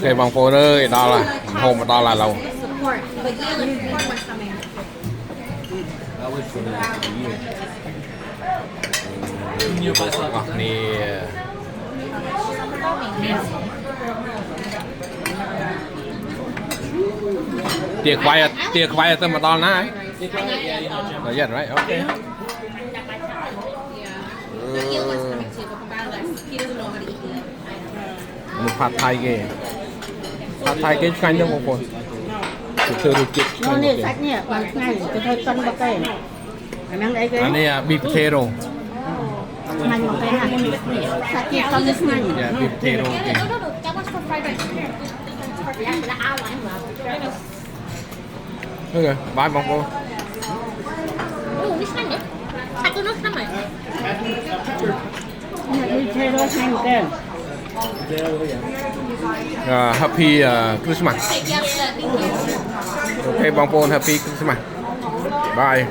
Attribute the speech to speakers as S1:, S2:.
S1: ok bằng phố ơi đó là hôm mà đó là lâu
S2: Support, but yearly support was coming.
S1: nè tiệc quay tới mà to nè rồi yes right ok
S2: Yeah. The eel was coming too, but Papa left. He doesn't know how to eat eel.
S1: มันผัดไทยเก๋ผัดไทยเก๋ใช่ไหมบางคนtừ được chích
S3: nó này sạch nhỉ bằng ngày cái thôi cân bạc cây phải mang đấy cái
S1: อันนี้beef potato
S3: mạnh bằng cái này sạch nhỉ cân rất mạnh
S1: yeah beef potato okay
S2: No, that one's for fried rice. Yeah, the outline love.
S1: okay bye bang cô
S2: Oh, this one, yeah. I don't know how much.
S3: đi chơi đôi nhanh cái
S1: happy Christmas
S2: Yes, thank you.
S1: okay bang cô happy Christmas bye